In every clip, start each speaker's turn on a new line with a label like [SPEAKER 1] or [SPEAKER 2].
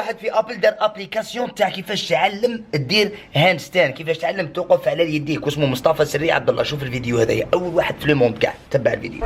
[SPEAKER 1] واحد في ابل دار ابليكاسيون تاع كيفاش تعلم دير هاند ستاند، كيفاش تعلم توقف على يديك، واسمه مصطفى سري عبد الله. شوف الفيديو هذايا، اول واحد في لو موند كاع، تبع الفيديو.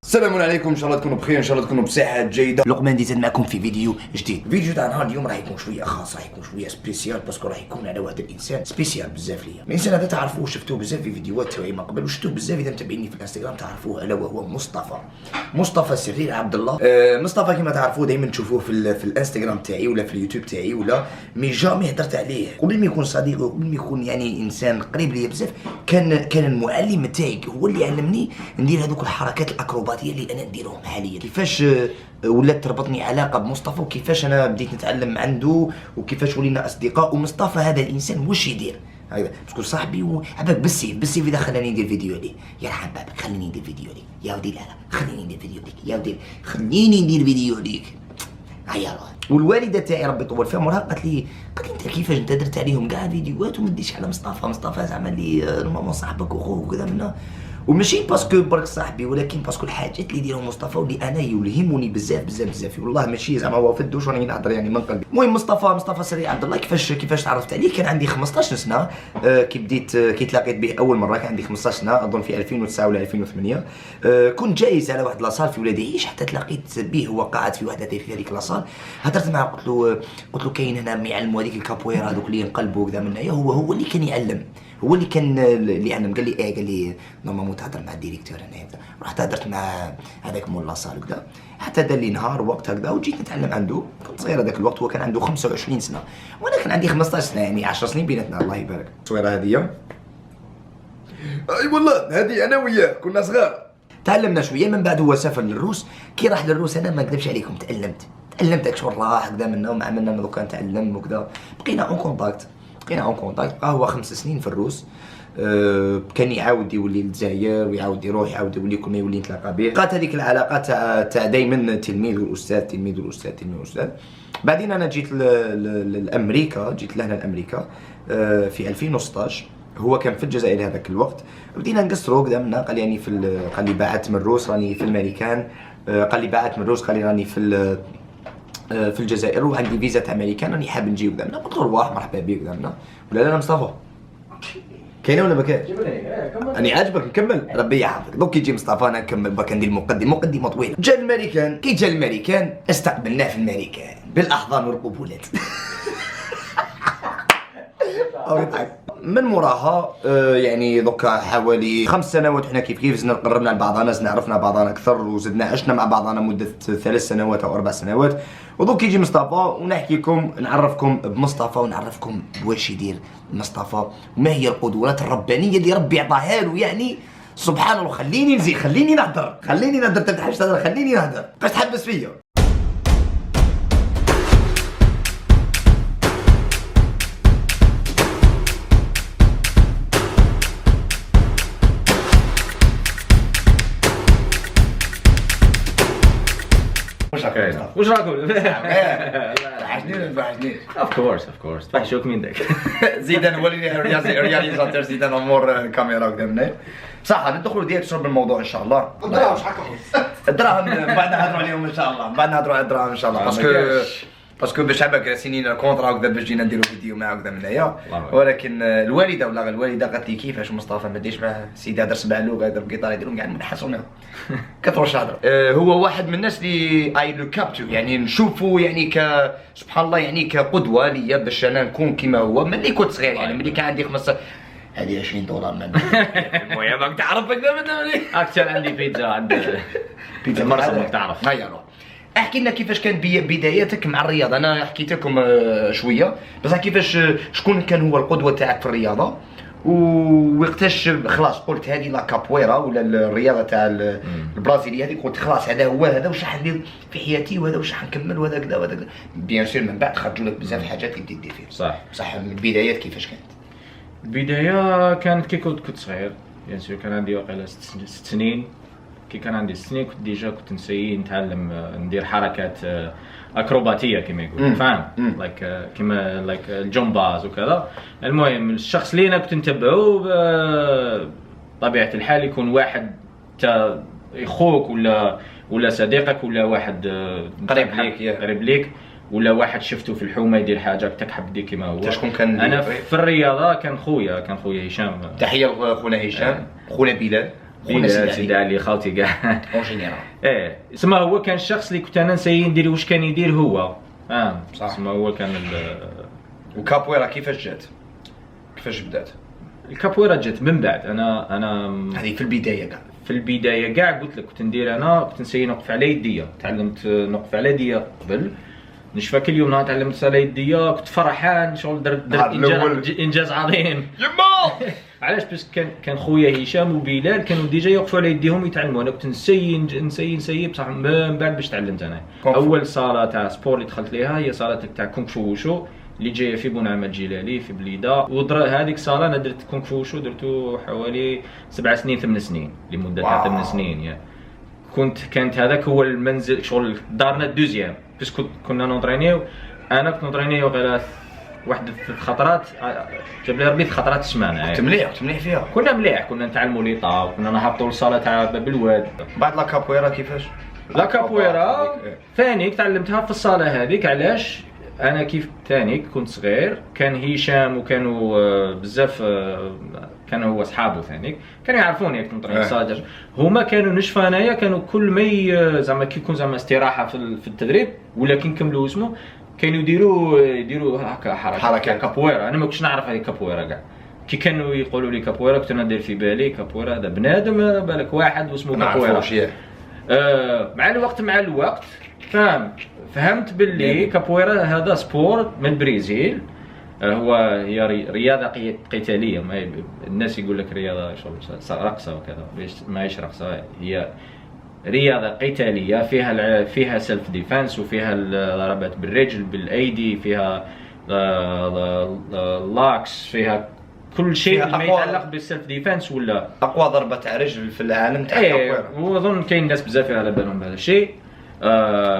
[SPEAKER 2] السلام عليكم، ان شاء الله تكونوا بخير، ان شاء الله تكونوا بصحه جيده.
[SPEAKER 1] لقمان دي زاد معكم في فيديو جديد. الفيديو تاع نهار اليوم راح يكون شويه خاص، راح يكون شويه سبيسيال، باسكو راح يكون على واحد الانسان سبيسيال بزاف ليا. الانسان هذا تعرفوه، شفتوه بزاف في فيديوهات تاعي ما قبل، وشفتوه بزاف اذا متابعيني في الانستغرام تعرفوه، الا وهو مصطفى سري عبد الله. مصطفى كما تعرفوه دائما تشوفوه في الانستغرام تاعي ولا في اليوتيوب تاعي ولا مي جامي هدرت عليه. قبل ما يكون صديق وقبل ما يكون يعني انسان قريب ليا بزاف، كان المعلم تاعي هو اللي علمني ندير هذوك الحركات الاكروباتيه اللي انا نديرهم حاليا. كيفاش ولات تربطني علاقه بمصطفى، وكيفاش انا بديت نتعلم عنده، وكيفاش ولينا اصدقاء. ومصطفى هذا الانسان واش يدير هكذا، باسكو صاحبي وعباك بالسيف اذا خلاني ندير فيديو عليه. يرحم بابك خليني ندير فيديو عليك يا ودي، لا خليني ندير فيديو عليك يا ودي، خليني ندير فيديو عليك. هيا روح. والوالده تاعي ربي يطول في عمرها قالت لي انت كيفاش انت درت عليهم كاع فيديوهات وما ديش على مصطفى زعما اللي نورمالمون صاحبك وخوك وكذا منه، وماشي باسكو برك صاحبي، ولكن باسكو الحاجات اللي يديرهم مصطفى واللي انا يلهمني بزاف والله ماشي زعما هو فدوش راني نهضر يعني من قلبي. المهم مصطفى سري عبد الله كيفاش تعرفت عليه. كان عندي 15 سنه كي تلاقيت به اول مره، كان عندي 15 سنه اظن في 2009 ولا 2008. كنت جالس على واحد لاصال في ولاد عيش، حتى تلاقيت به هو قاعد في واحده في هذيك لاصال. هضرت معاه قلت له كاين هنا يعلموا هذيك الكابويرا هذوك اللي ينقلبوا كذا منايا. هو اللي كان يعلم، هو اللي كان اللي علم. قال لي نورمالمون تهضر مع الديريكتور هنايا. رحت هضرت مع هذاك مول لاصال وكذا، حتى دار لي نهار وقت هكذا وجيت نتعلم عنده. كنت صغير هذاك الوقت، هو كان عنده 25 سنه وانا كان عندي 15 سنه، يعني 10 سنين بيناتنا. الله يبارك. التصويره هذه اي والله هذه انا وياه كنا صغار. تعلمنا شويه، من بعد هو سافر للروس. كي راح للروس انا ما نكذبش عليكم تعلمت شغل راح هكذا منه، وعملنا دوكا نتعلم وكذا. بقينا اون كونتاكت بقى هو 5 سنين في الروس. كان يعاود يولي للجزائر ويعاود يروح، يعاود يولي كل ما يولي نتلاقى به. بقات هذيك العلاقه تاع دائما تلميذ والاستاذ. بعدين انا جيت لامريكا، جيت لهنا لامريكا في 2016. هو كان في الجزائر هذاك الوقت. بدينا نقصروا كذا منا. قال يعني قال لي بعثت من الروس راني في الامريكان. قال لي بعثت من الروس، قال لي راني في الجزائر وعندي فيزا تاع امريكان راني حاب نجي وكذا. قلت له روح مرحبا بك كذا. ولا لا مصطفى كاينه ولا ما كاينش؟ راني عاجبك نكمل؟ ربي يحفظك. دوك يجي مصطفى انا نكمل برك ندير مقدمه طويله. جا الامريكان، كي جا الامريكان استقبلناه في الامريكان بالاحضان والقبولات. او يضحك. من موراها يعني دوكا حوالي 5 سنوات حنا كيف زدنا قربنا لبعضنا، زدنا عرفنا بعضنا اكثر وزدنا عشنا مع بعضنا مده 3 سنوات او 4 سنوات. ودوك يجي مصطفى ونحكي لكم نعرفكم بمصطفى ونعرفكم بواش يدير مصطفى وما هي القدوات الربانيه اللي ربي عطاها له. يعني سبحان الله. خليني نزيد، خليني نهدر تفتحش تهدر، خليني نهدر باش تحبس فيا.
[SPEAKER 3] وش راكم؟
[SPEAKER 1] وحشني.
[SPEAKER 3] اوف كورس توحشوك من داك.
[SPEAKER 1] زيدان هو اللي رياليزاتور، زيدان امور الكاميرا قدامنا. صح ندخلوا ديريكت شرب الموضوع ان شاء الله.
[SPEAKER 2] الدراهم شحال كنخلص؟
[SPEAKER 1] الدراهم بعد نهضروا عليهم ان شاء الله، بعد نهضروا على الدراهم ان شاء الله. باسكو باش عباك راسينين الكونترا وكذا باش جينا نديرو فيديو معاه وكذا من هنايا. ولكن الوالده قالت لي كيفاش مصطفى ما ديرش معاه سيدي هذا 7 لغات يضرب قيطار يديرهم كاع منحسوا منهم كثروا الشهر. هو واحد من الناس اللي اي لو كابتو، يعني نشوفه يعني سبحان الله يعني كقدوه ليا باش انا نكون كيما هو ملي كنت صغير. يعني ملي كان عندي 15 هذه 20 دولار من المهم راك تعرف هكذا مني
[SPEAKER 3] اكثر عندي بيتزا عند بيتزا مرسى راك تعرف.
[SPEAKER 1] هيا روح احكي لنا كيفاش كانت بداياتك مع الرياضه. انا حكيت لكم شويه بس كيفاش شكون كان هو القدوه تاعك في الرياضه ووقتاش خلاص قلت هذه لا كابويرا ولا الرياضه تاع البرازيليه هذه قلت خلاص هذا واش راح ندير في حياتي وهذا واش راح نكمل وهذا كذا وهذا كذا. بيان سور من بعد خرجوا لك بزاف الحاجات اللي بديت دير فيها. صح من البدايات كيفاش كانت؟
[SPEAKER 3] البدايه كانت كي كنت صغير. بيان سور كان عندي واقيلا 6 سنين. كي كان عندي 6 سنين كنت ديجا كنت نسيي نتعلم ندير حركات اكروباتيه كما يقولوا فاهم كيما الجمباز وكذا. المهم الشخص اللي انا كنت نتبعه بطبيعه الحال يكون واحد اخوك ولا صديقك ولا واحد قريب ليك ولا واحد شفته في الحومه يدير حاجه تحب دير كيما هو.
[SPEAKER 1] شكون كان؟
[SPEAKER 3] انا في الرياضه كان خويا هشام.
[SPEAKER 1] تحيه لخونا هشام. خونا بلال
[SPEAKER 3] سيدي علي خالتي كاع
[SPEAKER 1] اون جينيرال.
[SPEAKER 3] اسمه هو كان الشخص اللي كنت انا نسيي ندير واش كان يدير هو.
[SPEAKER 1] صح.
[SPEAKER 3] اسمه هو كان
[SPEAKER 1] وكابويرا كيفاش جات؟ كيفاش بدات؟
[SPEAKER 3] الكابويرا جات من بعد. انا
[SPEAKER 1] هذه في البدايه
[SPEAKER 3] كاع قلت لك كنت ندير انا كنت نسيي نوقف على يديا. تعلمت نوقف على يديا قبل. نشفى كل يوم نهار تعلمت على يديا كنت فرحان شغل درت انجاز عظيم.
[SPEAKER 1] يما
[SPEAKER 3] علاش؟ بس كان خويا هشام وبلال كانوا ديجا يوقفوا على يديهم يتعلموا. انا كنت نسيي بصح من بعد باش تعلمت انا. اول صاله تاع سبور اللي دخلت ليها هي صاله تاع كونغ فو وشو اللي جايه في بونعمه الجلالي في بليده. هذيك الصاله انا درت كونغ فو وشو درتو حوالي 7 سنين 8 سنين لمده تاع 8 سنين. يعني كانت هذاك هو المنزل شغل دارنا الدوزيام. بس كنا نونطرينيو. انا كنت نونطرينيو غير واحد 3 خطرات جاب لي ربي 3 خطرات السمانه.
[SPEAKER 1] كنت مليح فيها.
[SPEAKER 3] كنا نتعلموا ليطا وكنا نهبطوا للصاله تاع باب الواد.
[SPEAKER 1] بعد لا كابويرا كيفاش؟
[SPEAKER 3] لا كابويرا ثاني تعلمتها في الصاله هذيك. علاش؟ انا كيف ثاني كنت صغير كان هشام وكانوا بزاف كانوا هو اصحابه ثاني كانوا يعرفوني كنت نطري صادر. هما كانوا نشفى انايا كانوا كل ما زعما كي يكون زعما استراحه في التدريب ولا كي نكملوا اسمه كانوا يديروا هكا حركه كابويرا. انا ما كنتش نعرف هذه كابويرا كاع. كي كانوا يقولوا لي كابويرا كنت ندير في بالي كابويرا هذا بنادم بالك واحد واسمه كابويرا. مع الوقت فهمت باللي كابويرا هذا سبور من البرازيل. هي رياضه قتاليه. الناس يقول لك رياضه رقصه وكذا ماهيش رقصه. هي رياضه قتاليه فيها سيلف ديفنس وفيها ضربات بالرجل بالايدي فيها لاكس فيها كل شيء ما يتعلق بالسيلف ديفنس ولا
[SPEAKER 1] اقوى ضربه تاع رجل في العالم تاع كابويرا.
[SPEAKER 3] واظن كاين ناس بزاف على بالهم بهذا الشيء.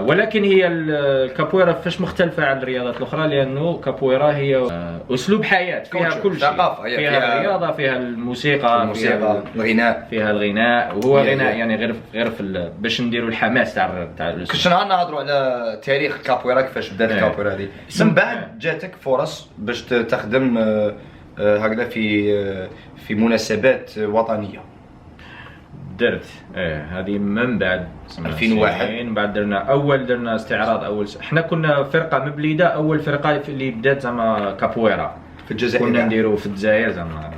[SPEAKER 3] ولكن هي الكابويرا فاش مختلفه عن الرياضات الاخرى لانه كابويرا هي اسلوب حياه فيها كل شيء. فيها الرياضه فيها الموسيقى فيها الغناء وهو غناء يعني غير باش نديروا الحماس تاع
[SPEAKER 1] كنت نهضروا على تاريخ كابويرا كيفاش بدات الكابويرا هذه. من بعد جاتك فرص باش تخدم هكذا في مناسبات وطنيه.
[SPEAKER 3] درت هذه من بعد
[SPEAKER 1] 2001
[SPEAKER 3] من بعد درنا استعراض اول حنا كنا فرقه مبليده اول فرقه اللي بدات زعما كابويرا
[SPEAKER 2] في الجزائر
[SPEAKER 3] كنا نديرو في الجزائر زعما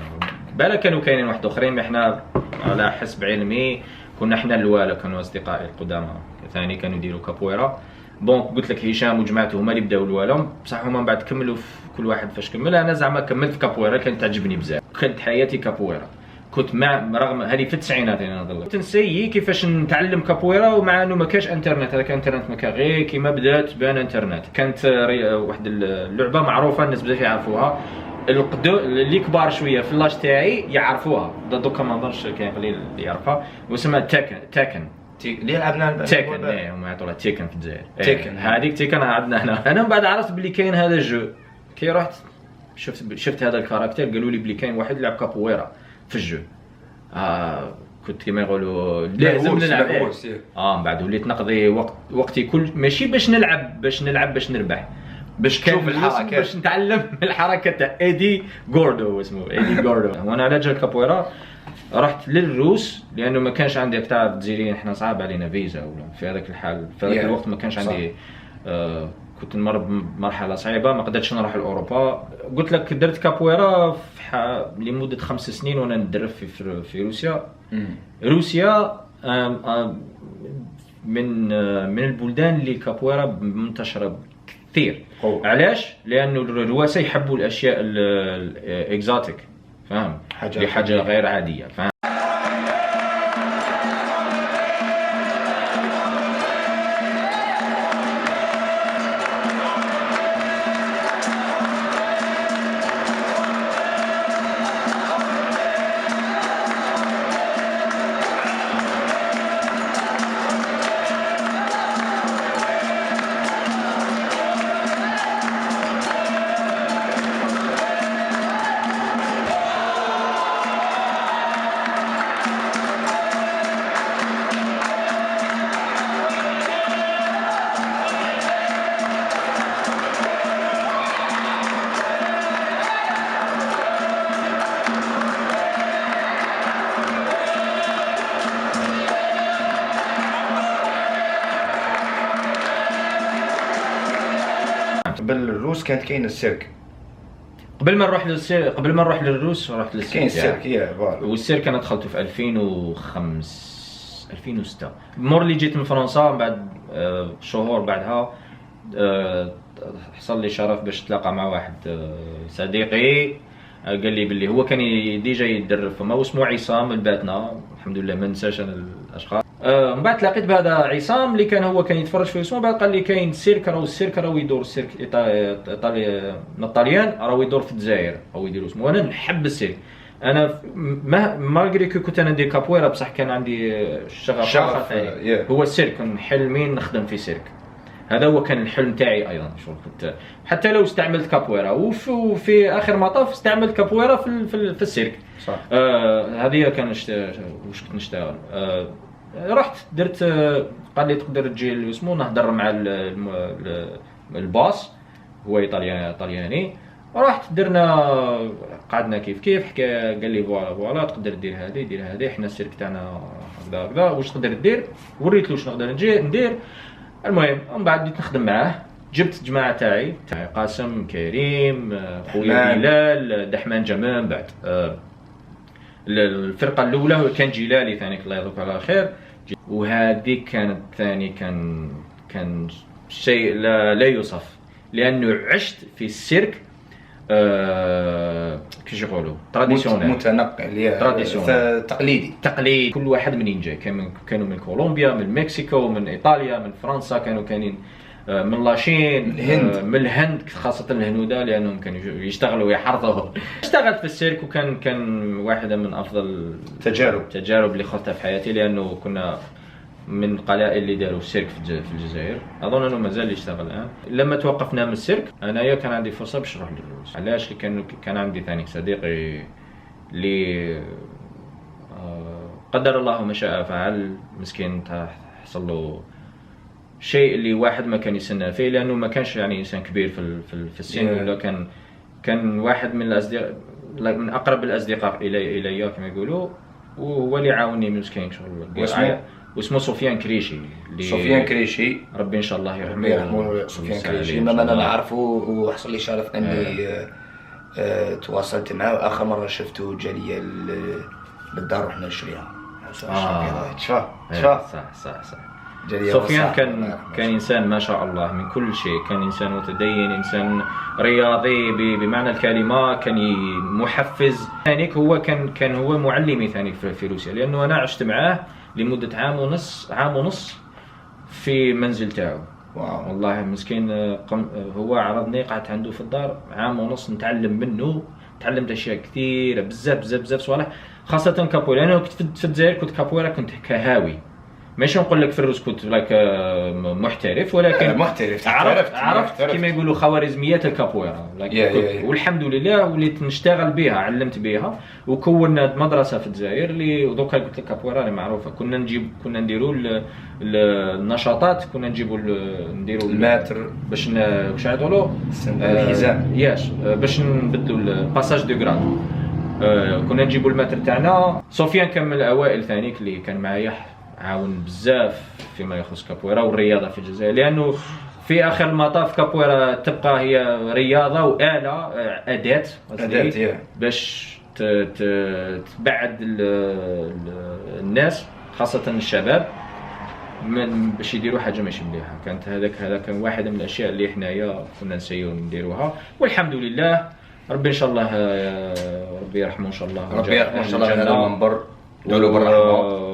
[SPEAKER 3] بالا كانوا كاينين واحد اخرين، مي حنا على حسب علمي كنا حنا الاولى، كانوا اصدقائي القدامى ثاني كانوا يديروا كابويرا. بون قلت لك هشام وجماعته هما اللي بداو الاولى، بصح هما من بعد كملوا في كل واحد فاش كمل. انا زعما كملت في كابويرا، كانت تعجبني بزاف، كانت حياتي كابويرا. كنت مع رغم هذه في التسعينات انا نظل كنت نسيي كيفاش نتعلم كابويرا، ومع انه ما كاش انترنت، هذاك انترنت ما كان غير كيما بدات بان انترنت. كانت واحد اللعبه معروفه الناس بزاف يعرفوها، اللي كبار شويه في اللاج تاعي يعرفوها، دوكا ما نظنش كاين قليل اللي يعرفها، واسمها تاكن
[SPEAKER 2] اللي لعبنا
[SPEAKER 3] تيكن. هما يعطوها تيكن في الجزائر. تيكن هذيك تيكن عندنا هنا. انا من بعد عرفت بلي كاين هذا الجو، كي رحت شفت هذا الكاركتير، قالوا لي بلي كاين واحد يلعب كابويرا في الجو. كنت كيما يقولوا لازم نلعب. من بعد وليت نقضي وقتي كل ماشي باش نلعب باش نربح، باش كان الحركات، باش نتعلم الحركه تاع ايدي غوردو، اسمه ايدي غوردو. وانا على جال كابويرا رحت للروس، لانه ما كانش عندي بتاع الجزائريين احنا صعب علينا فيزا، ولا في هذاك الحال في هذاك الوقت ما كانش عندي. كنت نمر بمرحله صعيبه، ما قدرتش نروح لاوروبا. قلت لك درت كابويرا لمده 5 سنين وانا ندرب في روسيا. روسيا من البلدان اللي كابويرا منتشره كثير. علاش؟ لانه الرواسه يحبوا الاشياء الاكزوتيك، فاهم؟ حاجه غير عاديه، فاهم؟
[SPEAKER 2] قبل الروس كانت كاين السيرك.
[SPEAKER 3] قبل ما نروح للروس رحت للسيرك.
[SPEAKER 2] كاين السيرك
[SPEAKER 3] والسيرك انا دخلته في 2006. مور اللي جيت من فرنسا، من بعد شهور بعدها حصل لي شرف باش نتلاقى مع واحد صديقي، قال لي باللي هو كان ديجا يدرب فما، واسمه عصام الباتنا، الحمد لله ما ننساش انا الاشخاص. من بعد تلاقيت بهذا عصام اللي هو كان يتفرج في اسمه، بعد قال لي كاين السيرك راهو يدور، السيرك ايطالي من الطليان راهو يدور في الجزائر، راهو يديروا اسمه. وانا نحب السيرك، انا مالغري كنت انا ندير كابويرا، بصح كان عندي شغف هو السيرك. كان حلمين نخدم في سيرك، هذا هو كان الحلم تاعي ايضا. شغل كنت حتى لو استعملت كابويرا، وفي اخر مطاف استعملت كابويرا في السيرك.
[SPEAKER 2] صح.
[SPEAKER 3] هذه كان واش كنت نشتغل. رحت درت، قال لي تقدر تجي اسمه نهضر مع الباص، هو ايطالياني. رحت درنا قعدنا كيف حكى، قال لي فوالا تقدر دير هذه حنا السيرك تاعنا هكذا واش تقدر دير. وريت له واش نقدر ندير. المهم من بعد بديت نخدم معاه، جبت الجماعه تاعي قاسم، كريم، خويا بلال، دحمان جمال. بعد الفرقه الاولى كان جلالي ثاني، الله يرضيك على خير. وهذه كانت ثاني كان شيء لا يوصف، لانه عشت في السيرك كيش يقولوا تراديسيونيل،
[SPEAKER 2] متنقل،
[SPEAKER 3] تقليدي. كل واحد منين جاي، كانوا من كولومبيا، من مكسيكو، من ايطاليا، من فرنسا، كانوا كاينين من لاشين، من الهند، خاصه الهنوده لانهم كانوا يشتغلوا ويحرثوا. اشتغلت في السيرك، وكان واحده من افضل التجارب اللي خذتها في حياتي، لانه كنا من القلائل اللي داروا السيرك في الجزائر. اظن انه مازال يشتغل الان. لما توقفنا من السيرك انايا كان عندي فرصه باش نروح للروس. علاش؟ كان عندي ثاني صديقي اللي قدر الله ما شاء فعل، مسكين حصل له شيء اللي واحد ما كان يستنى فيه، لانه ما كانش يعني انسان كبير في السن، ولا كان واحد من الاصدقاء، من اقرب الاصدقاء الي كما يقولوا، وهو اللي عاوني مسكين شغل. واسمه سفيان كريشي. ربي ان شاء الله يرحمه.
[SPEAKER 2] سفيان كريشي ما انا نعرفه، وحصل لي شرف اني
[SPEAKER 1] تواصلت معه. اخر مره شفته جالي للدار وحنا نشريها.
[SPEAKER 3] صح. سفيان كان انسان ما شاء الله من كل شيء، كان انسان متدين، انسان رياضي بمعنى الكلمه، كان محفز. ثاني هو كان هو معلمي ثاني في روسيا، لانه انا عشت معاه لمده عام ونص في منزل تاعو.
[SPEAKER 2] واو.
[SPEAKER 3] والله مسكين هو عرضني، قعدت عنده في الدار عام ونص نتعلم منه. تعلمت اشياء كثيره بزاف صوالح، خاصه كابويرا. انا كنت في الجزائر كنت كابويرا، كنت كهاوي، ماشي نقول لك في الروس كنت محترف، ولكن عرفت كما يقولوا خوارزميات الكابويرا. والحمد لله وليت نشتغل بها، علمت بها، وكونا مدرسه في الجزائر اللي دوكا قلت لك كابويرا اللي معروفه. كنا نديروا النشاطات، كنا نديروا
[SPEAKER 2] الماتر
[SPEAKER 3] باش واش يقولوا
[SPEAKER 2] الحزام
[SPEAKER 3] باش نبدلوا الباساج دو غراد. كنا نجيبوا الماتر تاعنا. سفيان كان من الاوائل ثاني اللي كان معايا، عاون بزاف فيما يخص كابويرا والرياضه في الجزائر، لانه في اخر المطاف كابويرا تبقى هي رياضه وآلة اداه باش تبعد الناس خاصه الشباب من باش يديروا حاجه ماشي مليحه. هذا كان واحد من الاشياء اللي حنايا كنا نسيو نديروها، والحمد لله. ربي ان شاء الله ربي يرحمه ان شاء الله،
[SPEAKER 2] ربي يرحمه ان شاء الله. هذا المنبر دولو بالرحمه.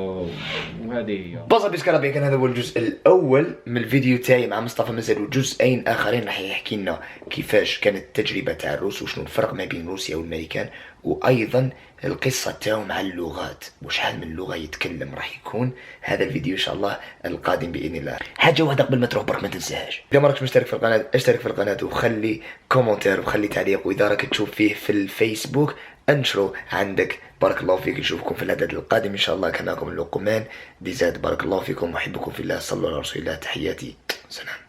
[SPEAKER 3] وهذه هي
[SPEAKER 1] بص بيسك ربي. كان هذا هو الجزء الاول من الفيديو تاعي مع مصطفى. مازالوا جزئين اخرين راح يحكي لنا كيفاش كانت التجربه تاع الروس، وشنو الفرق ما بين روسيا والامريكان، وايضا القصه تاعو مع اللغات، وشحال من لغه يتكلم. راح يكون هذا الفيديو ان شاء الله القادم باذن الله. حاجه واحده قبل ما تروح برك ما تنساهاش، اذا ما راكش مشترك في القناه اشترك في القناه وخلي كومنتير وخلي تعليق، واذا راك تشوف فيه في الفيسبوك انشره عندك. بارك الله فيك، نشوفكم في العدد القادم ان شاء الله. كان معكم اللقمان بزاد، بارك الله فيكم، احبكم في الله، صلوا على رسول الله، تحياتي، سلام.